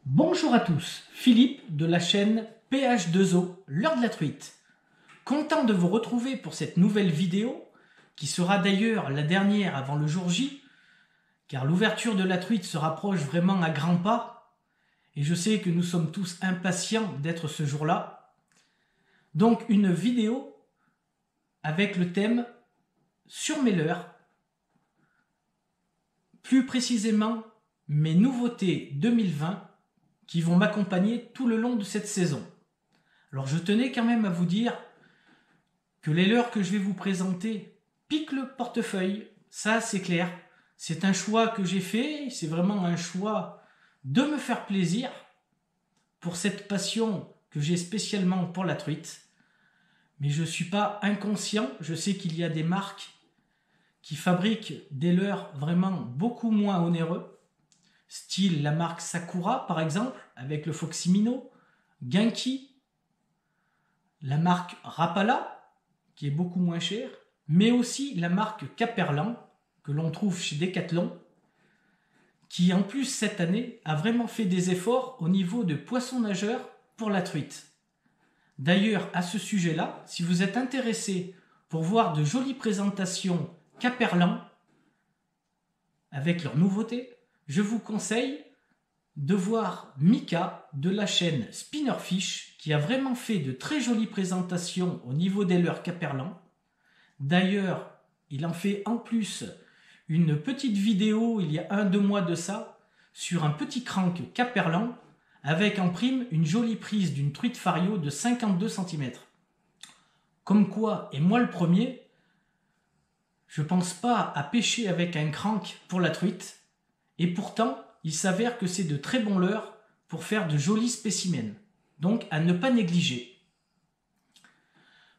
Bonjour à tous, Philippe de la chaîne PH2O, l'heure de la truite. Content de vous retrouver pour cette nouvelle vidéo, qui sera d'ailleurs la dernière avant le jour J, car l'ouverture de la truite se rapproche vraiment à grands pas, et je sais que nous sommes tous impatients d'être ce jour-là. Donc une vidéo avec le thème sur mes leurres, plus précisément mes nouveautés 2020 qui vont m'accompagner tout le long de cette saison. Alors je tenais quand même à vous dire que les leurres que je vais vous présenter piquent le portefeuille, ça c'est clair. C'est un choix que j'ai fait, c'est vraiment un choix de me faire plaisir pour cette passion que j'ai spécialement pour la truite. Mais je ne suis pas inconscient, je sais qu'il y a des marques qui fabriquent des leurres vraiment beaucoup moins onéreux, style la marque Sakura par exemple, avec le Foxy-Minnow, Genki, la marque Rapala, qui est beaucoup moins chère, mais aussi la marque Caperlan, que l'on trouve chez Decathlon, qui en plus cette année a vraiment fait des efforts au niveau de poissons nageurs pour la truite. D'ailleurs, à ce sujet-là, si vous êtes intéressé pour voir de jolies présentations Caperlan avec leurs nouveautés, je vous conseille de voir Mika de la chaîne Spinnerfish qui a vraiment fait de très jolies présentations au niveau des leurres Caperlan. D'ailleurs, il en fait en plus une petite vidéo il y a 1-2 mois de ça sur un petit crank Caperlan avec en prime une jolie prise d'une truite fario de 52 cm. Comme quoi, et moi le premier, je pense pas à pêcher avec un crank pour la truite, et pourtant il s'avère que c'est de très bons leurres pour faire de jolis spécimens, donc à ne pas négliger.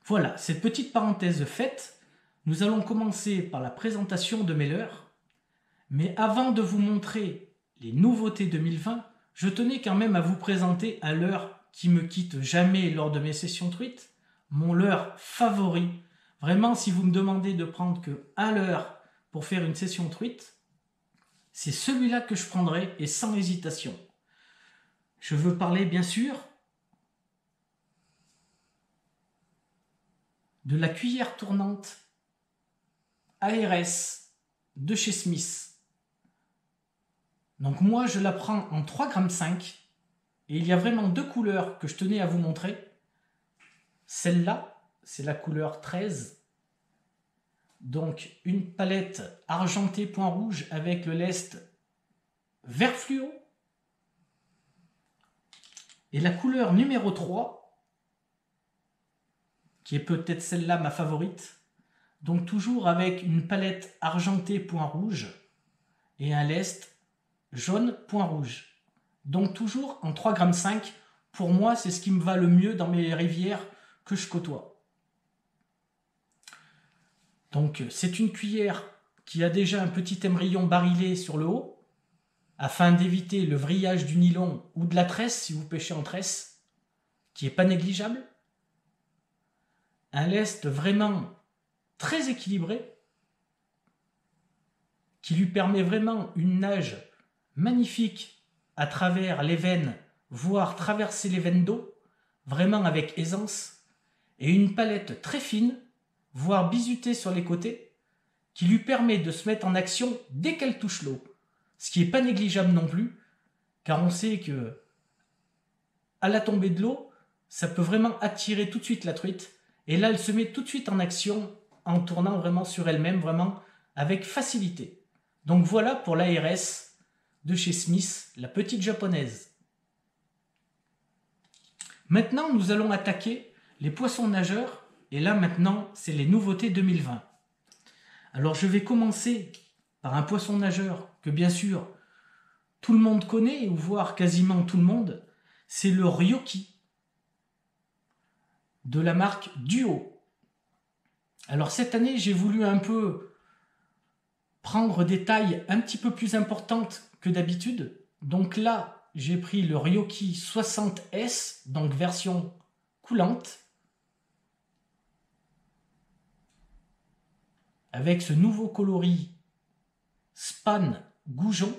Voilà, cette petite parenthèse faite, nous allons commencer par la présentation de mes leurres, mais avant de vous montrer les nouveautés 2020, je tenais quand même à vous présenter un leurre qui me quitte jamais lors de mes sessions truites, mon leurre favori. Vraiment, si vous me demandez de prendre que un leurre pour faire une session truite, c'est celui-là que je prendrai et sans hésitation. Je veux parler bien sûr de la cuillère tournante ARS de chez Smith. Donc moi je la prends en 3,5 g et il y a vraiment deux couleurs que je tenais à vous montrer. Celle-là, c'est la couleur 13. Donc une palette argentée point rouge avec le lest vert fluo. Et la couleur numéro 3, qui est peut-être celle-là ma favorite. Donc toujours avec une palette argentée point rouge et un lest jaune point rouge. Donc toujours en 3,5 g. Pour moi, c'est ce qui me va le mieux dans mes rivières que je côtoie. Donc c'est une cuillère qui a déjà un petit émerillon barilé sur le haut, afin d'éviter le vrillage du nylon ou de la tresse si vous pêchez en tresse, qui n'est pas négligeable. Un lest vraiment très équilibré, qui lui permet vraiment une nage magnifique à travers les veines, voire traverser les veines d'eau, vraiment avec aisance, et une palette très fine, voire biseautée sur les côtés, qui lui permet de se mettre en action dès qu'elle touche l'eau, ce qui n'est pas négligeable non plus, car on sait que à la tombée de l'eau, ça peut vraiment attirer tout de suite la truite, et là elle se met tout de suite en action en tournant vraiment sur elle-même, vraiment avec facilité. Donc voilà pour l'ARS de chez Smith, la petite japonaise. Maintenant, nous allons attaquer les poissons nageurs, et là maintenant, c'est les nouveautés 2020. Alors je vais commencer par un poisson nageur que bien sûr tout le monde connaît, ou voire quasiment tout le monde, c'est le Ryoki de la marque Duo. Alors cette année, j'ai voulu un peu prendre des tailles un petit peu plus importantes que d'habitude. Donc là, j'ai pris le Ryoki 60S, donc version coulante. avec ce nouveau coloris Span Goujon.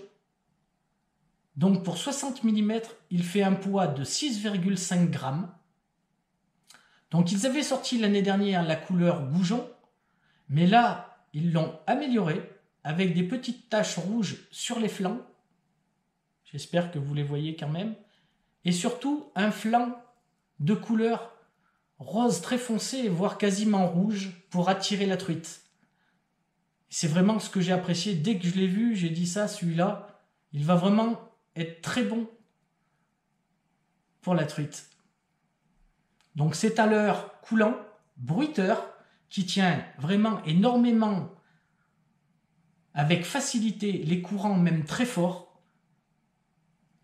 Donc pour 60 mm, il fait un poids de 6,5 grammes. Donc ils avaient sorti l'année dernière la couleur Goujon, mais là, ils l'ont amélioré avec des petites taches rouges sur les flancs. J'espère que vous les voyez quand même. Et surtout, un flanc de couleur rose très foncé, voire quasiment rouge, pour attirer la truite. C'est vraiment ce que j'ai apprécié. Dès que je l'ai vu, j'ai dit ça, celui-là, il va vraiment être très bon pour la truite. Donc c'est à leurre coulant, bruiteur, qui tient vraiment énormément, avec facilité, les courants même très forts.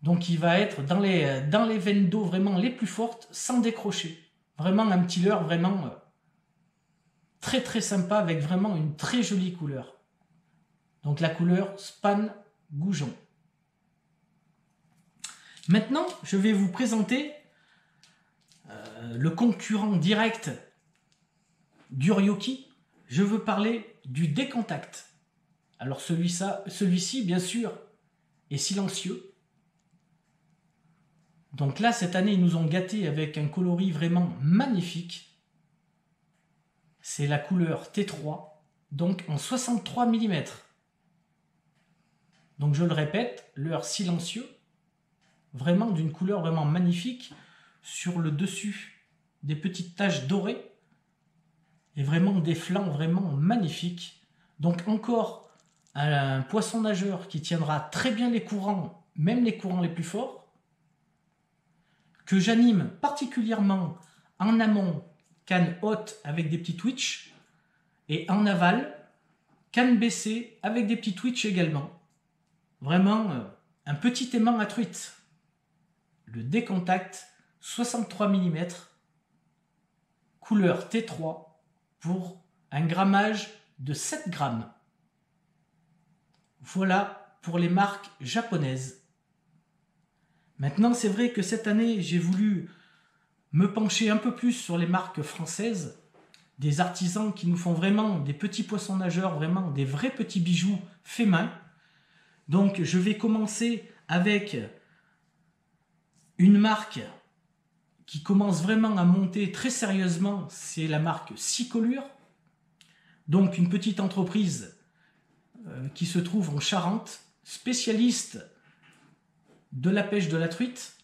Donc il va être dans les veines d'eau vraiment les plus fortes, sans décrocher. Vraiment un petit leurre vraiment très très sympa, avec vraiment une très jolie couleur. Donc la couleur Span Goujon. Maintenant, je vais vous présenter le concurrent direct du Ryoki. Je veux parler du Décontact. Alors celui-ci, bien sûr, est silencieux. Donc là, cette année, ils nous ont gâtés avec un coloris vraiment magnifique. C'est la couleur T3, donc en 63 mm. Donc je le répète, leurre silencieux, vraiment d'une couleur vraiment magnifique, sur le dessus des petites taches dorées, et vraiment des flancs vraiment magnifiques. Donc encore un poisson nageur qui tiendra très bien les courants, même les courants les plus forts, que j'anime particulièrement en amont, canne haute avec des petits twitch, et en aval, canne baissée avec des petits twitch également. Vraiment un petit aimant à truite. Le Décontact 63 mm, couleur T3, pour un grammage de 7 grammes. Voilà pour les marques japonaises. Maintenant, c'est vrai que cette année, j'ai voulu me pencher un peu plus sur les marques françaises, des artisans qui nous font vraiment des petits poissons nageurs, vraiment des vrais petits bijoux faits main. Donc, je vais commencer avec une marque qui commence vraiment à monter très sérieusement, c'est la marque Cicolure. Donc, une petite entreprise qui se trouve en Charente, spécialiste de la pêche de la truite.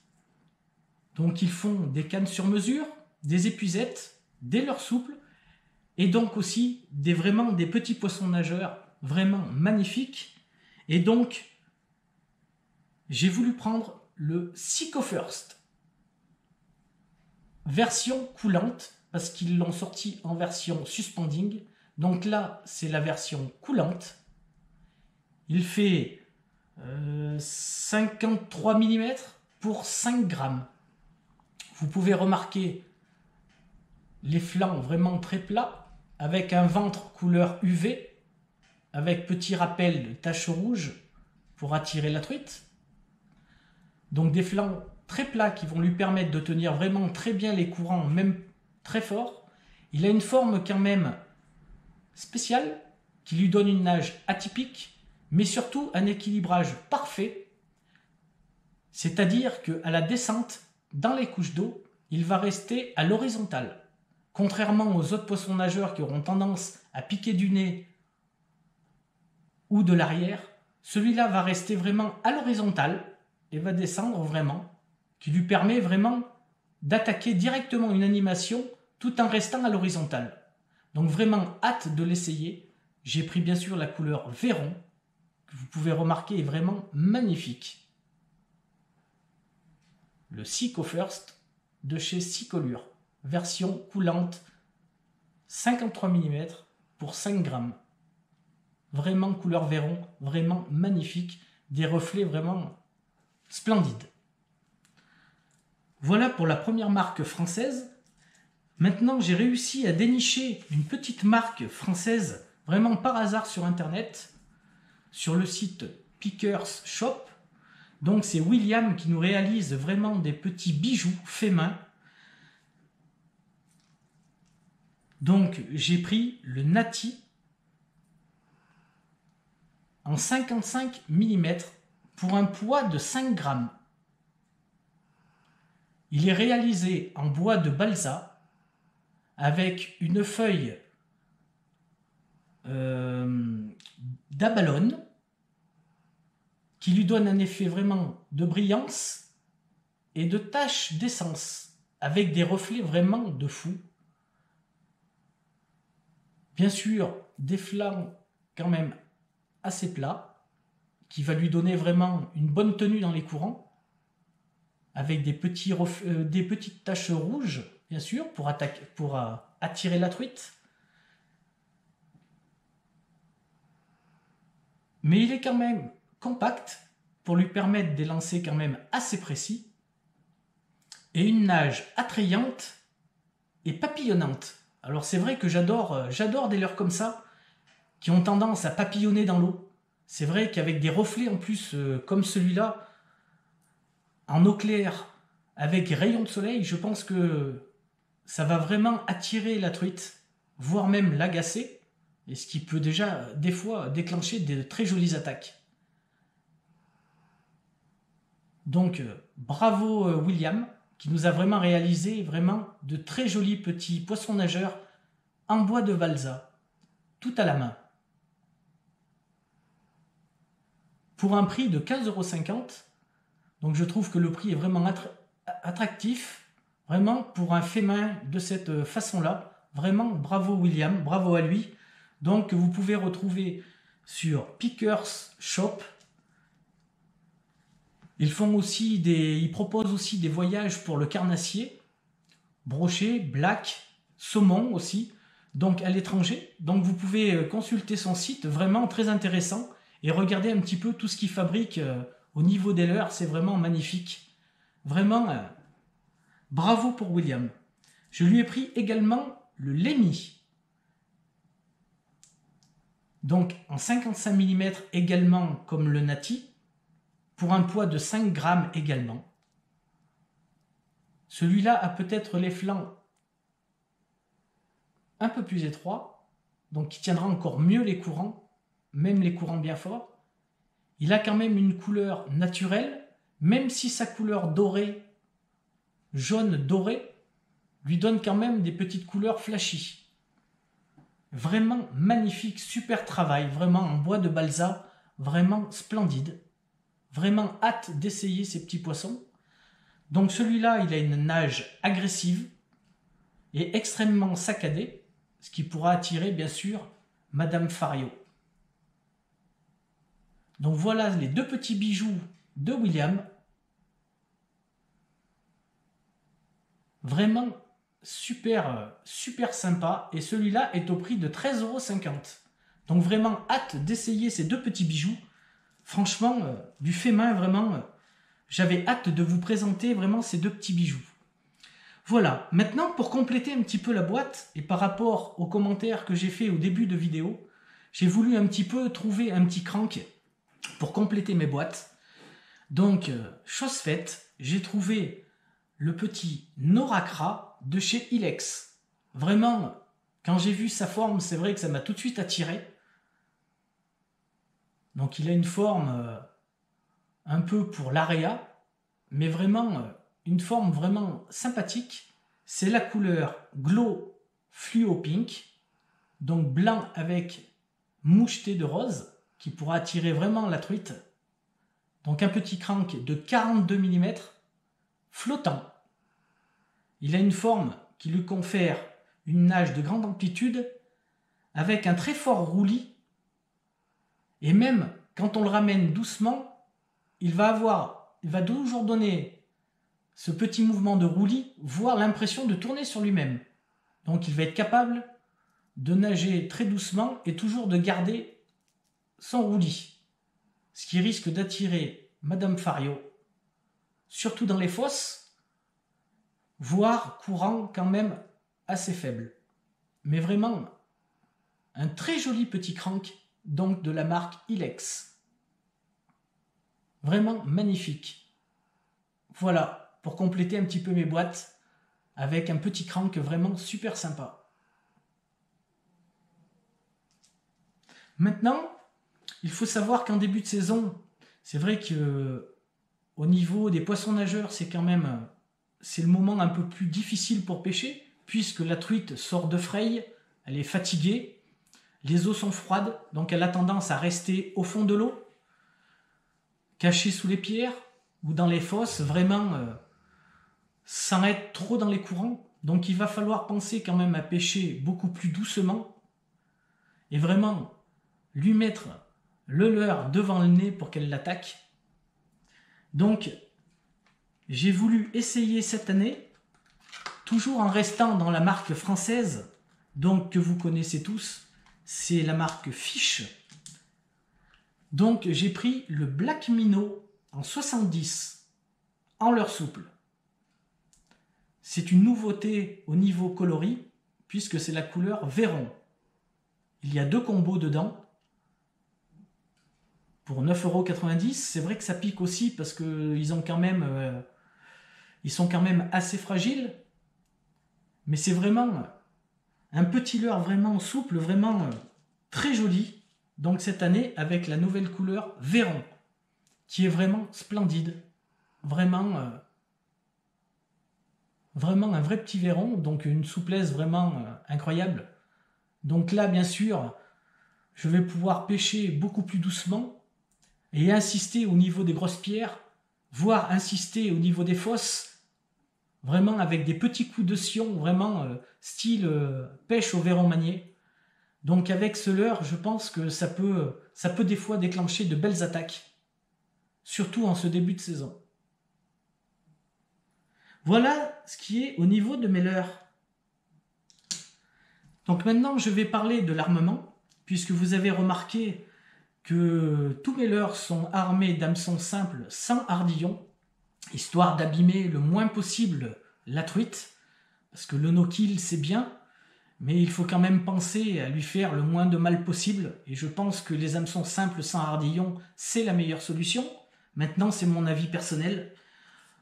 Donc ils font des cannes sur mesure, des épuisettes, des leurres souples, et donc aussi vraiment des petits poissons nageurs vraiment magnifiques. Et donc j'ai voulu prendre le Seiko First, version coulante, parce qu'ils l'ont sorti en version suspending. Donc là c'est la version coulante. Il fait 53 mm pour 5 grammes. Vous pouvez remarquer les flancs vraiment très plats, avec un ventre couleur UV, avec petit rappel de taches rouges pour attirer la truite. Donc des flancs très plats qui vont lui permettre de tenir vraiment très bien les courants, même très forts. Il a une forme quand même spéciale, qui lui donne une nage atypique, mais surtout un équilibrage parfait. C'est-à-dire qu'à la descente, dans les couches d'eau, il va rester à l'horizontale. Contrairement aux autres poissons nageurs qui auront tendance à piquer du nez ou de l'arrière, celui-là va rester vraiment à l'horizontale et va descendre vraiment, qui lui permet vraiment d'attaquer directement une animation tout en restant à l'horizontale. Donc vraiment hâte de l'essayer. J'ai pris bien sûr la couleur Véron, que vous pouvez remarquer est vraiment magnifique. Le Seiko First de chez Cicolure, version coulante, 53 mm pour 5 grammes. Vraiment couleur Véron, vraiment magnifique, des reflets vraiment splendides. Voilà pour la première marque française. Maintenant, j'ai réussi à dénicher une petite marque française, vraiment par hasard sur internet, sur le site Pickers Shop. Donc c'est William qui nous réalise vraiment des petits bijoux faits main. Donc j'ai pris le Nati en 55 mm pour un poids de 5 grammes. Il est réalisé en bois de balsa avec une feuille d'abalone qui lui donne un effet vraiment de brillance et de taches d'essence avec des reflets vraiment de fou. Bien sûr, des flancs quand même assez plats qui va lui donner vraiment une bonne tenue dans les courants avec des petites taches rouges, bien sûr, pour attirer la truite. Mais il est quand même compact pour lui permettre des lancers quand même assez précis et une nage attrayante et papillonnante. Alors c'est vrai que j'adore des leurres comme ça qui ont tendance à papillonner dans l'eau. C'est vrai qu'avec des reflets en plus comme celui-là, en eau claire, avec rayons de soleil, je pense que ça va vraiment attirer la truite, voire même l'agacer, et ce qui peut déjà des fois déclencher de très jolies attaques. Donc bravo William, qui nous a vraiment réalisé vraiment de très jolis petits poissons nageurs en bois de balsa, tout à la main. Pour un prix de 15,50 €, donc je trouve que le prix est vraiment attractif, vraiment pour un fait main de cette façon-là. Vraiment bravo William, bravo à lui. Donc vous pouvez retrouver sur Pickers Shop. Ils proposent aussi des voyages pour le carnassier, brochet, black, saumon aussi, donc à l'étranger. Donc vous pouvez consulter son site, vraiment très intéressant, et regarder un petit peu tout ce qu'il fabrique au niveau des leurres, c'est vraiment magnifique. Vraiment, bravo pour William. Je lui ai pris également le Lémi. Donc en 55 mm également comme le Nati, pour un poids de 5 grammes également. Celui-là a peut-être les flancs un peu plus étroits, donc qui tiendra encore mieux les courants, même les courants bien forts. Il a quand même une couleur naturelle, même si sa couleur dorée, jaune doré, lui donne quand même des petites couleurs flashy. Vraiment magnifique, super travail, vraiment en bois de balsa, vraiment splendide. Vraiment hâte d'essayer ces petits poissons. Donc celui-là, il a une nage agressive et extrêmement saccadée, ce qui pourra attirer bien sûr Madame Fario. Donc voilà les deux petits bijoux de William. Vraiment super sympa. Et celui-là est au prix de 13,50 €. Donc vraiment hâte d'essayer ces deux petits bijoux. Franchement, du fait main, vraiment, j'avais hâte de vous présenter vraiment ces deux petits bijoux. Voilà, maintenant pour compléter un petit peu la boîte, et par rapport aux commentaires que j'ai fait au début de vidéo, j'ai voulu un petit peu trouver un petit crank pour compléter mes boîtes. Donc, chose faite, j'ai trouvé le petit Noracra de chez Ilex. Vraiment, quand j'ai vu sa forme, c'est vrai que ça m'a tout de suite attiré. Donc il a une forme un peu pour l'area, mais vraiment une forme vraiment sympathique. C'est la couleur Glow Fluo Pink, donc blanc avec moucheté de rose, qui pourra attirer vraiment la truite. Donc un petit crank de 42 mm, flottant. Il a une forme qui lui confère une nage de grande amplitude, avec un très fort roulis. Et même quand on le ramène doucement, il va toujours donner ce petit mouvement de roulis, voire l'impression de tourner sur lui-même. Donc il va être capable de nager très doucement et toujours de garder son roulis. Ce qui risque d'attirer Madame Fario, surtout dans les fosses, voire courant quand même assez faible. Mais vraiment, un très joli petit crank, donc de la marque Ilex. Vraiment magnifique. Voilà, pour compléter un petit peu mes boîtes, avec un petit crank vraiment super sympa. Maintenant, il faut savoir qu'en début de saison, c'est vrai que au niveau des poissons nageurs, c'est le moment un peu plus difficile pour pêcher, puisque la truite sort de fraye, elle est fatiguée, les eaux sont froides, donc elle a tendance à rester au fond de l'eau, cachée sous les pierres ou dans les fosses, vraiment sans être trop dans les courants. Donc il va falloir penser quand même à pêcher beaucoup plus doucement et vraiment lui mettre le leurre devant le nez pour qu'elle l'attaque. Donc j'ai voulu essayer cette année, toujours en restant dans la marque française, donc que vous connaissez tous, c'est la marque Fish. Donc j'ai pris le Black Minnow en 70, en leurre souple. C'est une nouveauté au niveau coloris, puisque c'est la couleur Véron. Il y a 2 combos dedans. Pour 9,90 €, c'est vrai que ça pique aussi, parce qu'ils sont quand même assez fragiles. Mais c'est vraiment un petit leurre vraiment souple, vraiment très joli. Donc cette année, avec la nouvelle couleur Véron, qui est vraiment splendide. Vraiment un vrai petit Véron, donc une souplesse vraiment incroyable. Donc là, bien sûr, je vais pouvoir pêcher beaucoup plus doucement et insister au niveau des grosses pierres, voire insister au niveau des fosses, vraiment avec des petits coups de sion, vraiment style pêche au Véron manié. Donc avec ce leurre, je pense que ça peut des fois déclencher de belles attaques, surtout en ce début de saison. Voilà ce qui est au niveau de mes leurres. Donc maintenant, je vais parler de l'armement, puisque vous avez remarqué que tous mes leurres sont armés d'hameçons simples sans hardillon, histoire d'abîmer le moins possible la truite, parce que le no-kill c'est bien, mais il faut quand même penser à lui faire le moins de mal possible, et je pense que les hameçons simples sans hardillon, c'est la meilleure solution. Maintenant, c'est mon avis personnel.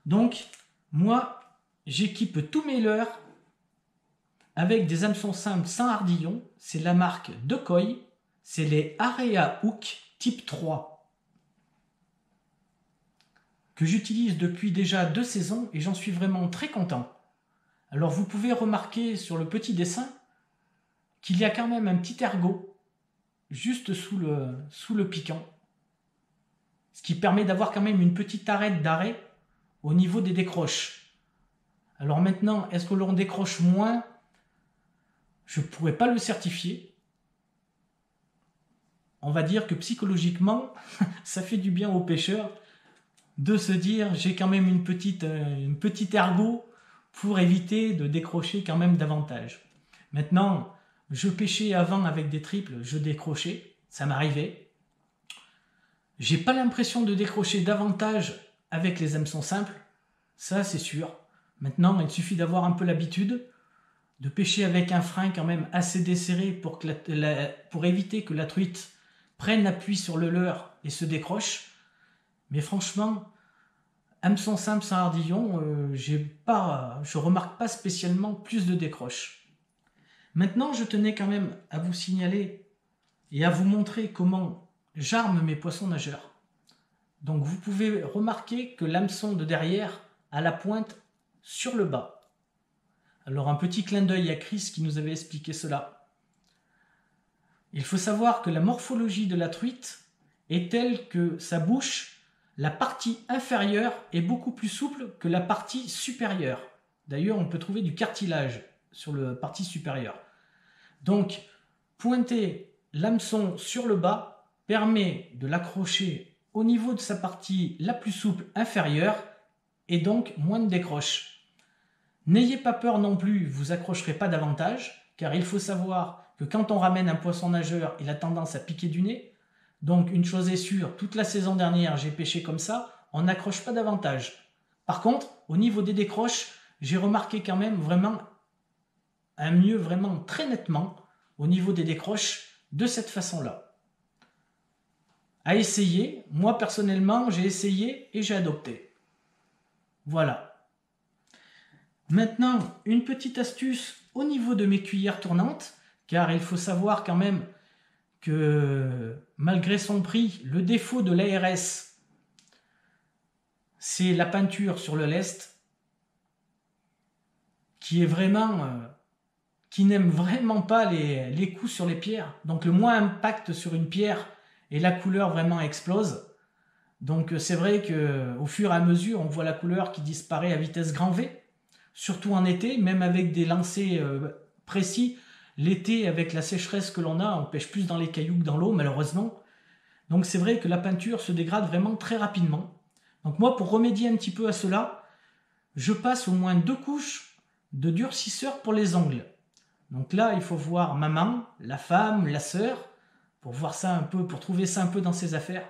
Donc, moi, j'équipe tous mes leurres avec des hameçons simples sans hardillon. C'est la marque Decoy, c'est les Area Hook type 3 que j'utilise depuis déjà 2 saisons et j'en suis vraiment très content. Alors vous pouvez remarquer sur le petit dessin qu'il y a quand même un petit ergot juste sous le piquant, ce qui permet d'avoir quand même une petite arête d'arrêt au niveau des décroches. Alors maintenant, est-ce que l'on décroche moins? Je ne pourrais pas le certifier. On va dire que psychologiquement, ça fait du bien aux pêcheurs de se dire j'ai quand même une petite ergot pour éviter de décrocher quand même davantage. Maintenant, je pêchais avant avec des triples, je décrochais, ça m'arrivait. J'ai pas l'impression de décrocher davantage avec les hameçons simples, ça c'est sûr. Maintenant, il suffit d'avoir un peu l'habitude de pêcher avec un frein quand même assez desserré pour éviter que la truite prenne appui sur le leurre et se décroche. Mais franchement, hameçon simple sans hardillon, je remarque pas spécialement plus de décroche. Maintenant, je tenais quand même à vous signaler et à vous montrer comment j'arme mes poissons nageurs. Donc vous pouvez remarquer que l'hameçon de derrière a la pointe sur le bas. Alors un petit clin d'œil à Chris qui nous avait expliqué cela. Il faut savoir que la morphologie de la truite est telle que sa bouche, la partie inférieure est beaucoup plus souple que la partie supérieure. D'ailleurs, on peut trouver du cartilage sur la partie supérieure. Donc, pointer l'hameçon sur le bas permet de l'accrocher au niveau de sa partie la plus souple inférieure et donc moins de décroche. N'ayez pas peur non plus, vous accrocherez pas davantage, car il faut savoir que quand on ramène un poisson nageur, il a tendance à piquer du nez. Donc une chose est sûre, toute la saison dernière j'ai pêché comme ça, on n'accroche pas davantage. Par contre, au niveau des décroches, j'ai remarqué quand même vraiment un mieux vraiment très nettement au niveau des décroches de cette façon-là. À essayer, moi personnellement j'ai essayé et j'ai adopté. Voilà. Maintenant, une petite astuce au niveau de mes cuillères tournantes, car il faut savoir quand même que malgré son prix, le défaut de l'ARS, c'est la peinture sur le lest qui est vraiment, qui n'aime vraiment pas les coups sur les pierres. Donc le moins impact sur une pierre et la couleur vraiment explose. Donc c'est vrai qu'au fur et à mesure, on voit la couleur qui disparaît à vitesse grand V, surtout en été, même avec des lancers précis. L'été, avec la sécheresse que l'on a, on pêche plus dans les cailloux que dans l'eau, malheureusement. Donc c'est vrai que la peinture se dégrade vraiment très rapidement. Donc moi, pour remédier un petit peu à cela, je passe au moins 2 couches de durcisseur pour les ongles. Donc là, il faut voir maman, la femme, la sœur, pour voir ça un peu, pour trouver ça un peu dans ses affaires.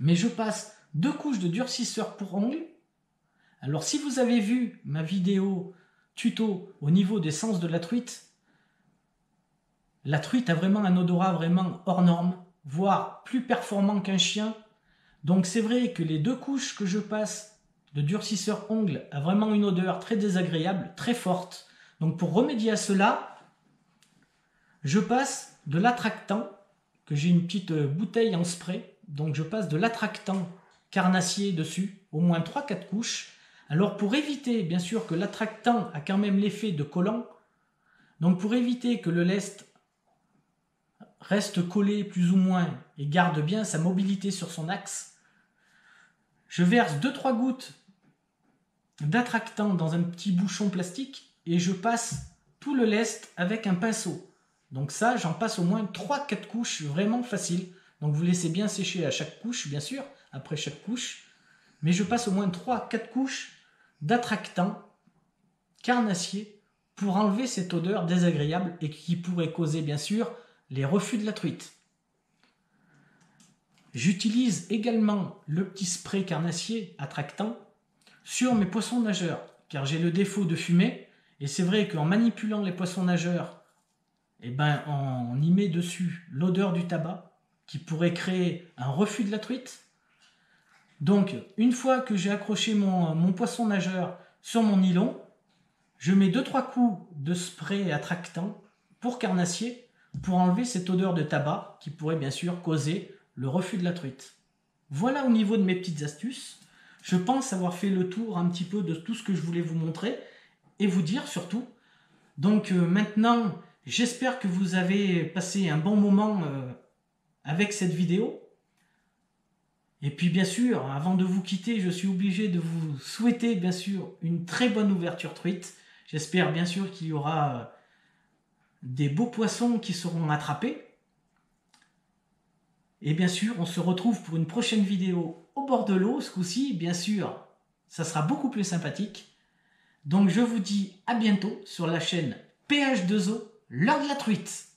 Mais je passe 2 couches de durcisseur pour ongles. Alors si vous avez vu ma vidéo tuto au niveau des sens de la truite a vraiment un odorat vraiment hors norme, voire plus performant qu'un chien. Donc c'est vrai que les 2 couches que je passe de durcisseur ongles a vraiment une odeur très désagréable, très forte. Donc pour remédier à cela, je passe de l'attractant, que j'ai une petite bouteille en spray. Donc je passe de l'attractant carnassier dessus, au moins 3-4 couches. Alors pour éviter, bien sûr, que l'attractant a quand même l'effet de collant, donc pour éviter que le lest reste collé plus ou moins et garde bien sa mobilité sur son axe, je verse 2-3 gouttes d'attractant dans un petit bouchon plastique et je passe tout le lest avec un pinceau. Donc ça, j'en passe au moins 3-4 couches, vraiment facile. Donc vous laissez bien sécher à chaque couche, bien sûr, après chaque couche. Mais je passe au moins 3-4 couches d'attractant carnassier pour enlever cette odeur désagréable et qui pourrait causer, bien sûr, les refus de la truite. J'utilise également le petit spray carnassier attractant sur mes poissons nageurs, car j'ai le défaut de fumer, et c'est vrai qu'en manipulant les poissons nageurs, on y met dessus l'odeur du tabac, qui pourrait créer un refus de la truite. Donc, une fois que j'ai accroché mon poisson nageur sur mon nylon, je mets 2-3 coups de spray attractant pour carnassier, pour enlever cette odeur de tabac, qui pourrait bien sûr causer le refus de la truite. Voilà au niveau de mes petites astuces. Je pense avoir fait le tour un petit peu de tout ce que je voulais vous montrer et vous dire surtout. Donc maintenant, j'espère que vous avez passé un bon moment avec cette vidéo. Et puis bien sûr, avant de vous quitter, je suis obligé de vous souhaiter bien sûr une très bonne ouverture truite. J'espère bien sûr qu'il y aura des beaux poissons qui seront attrapés. Et bien sûr, on se retrouve pour une prochaine vidéo au bord de l'eau. Ce coup-ci, bien sûr, ça sera beaucoup plus sympathique. Donc je vous dis à bientôt sur la chaîne PH2O, l'heure de la truite.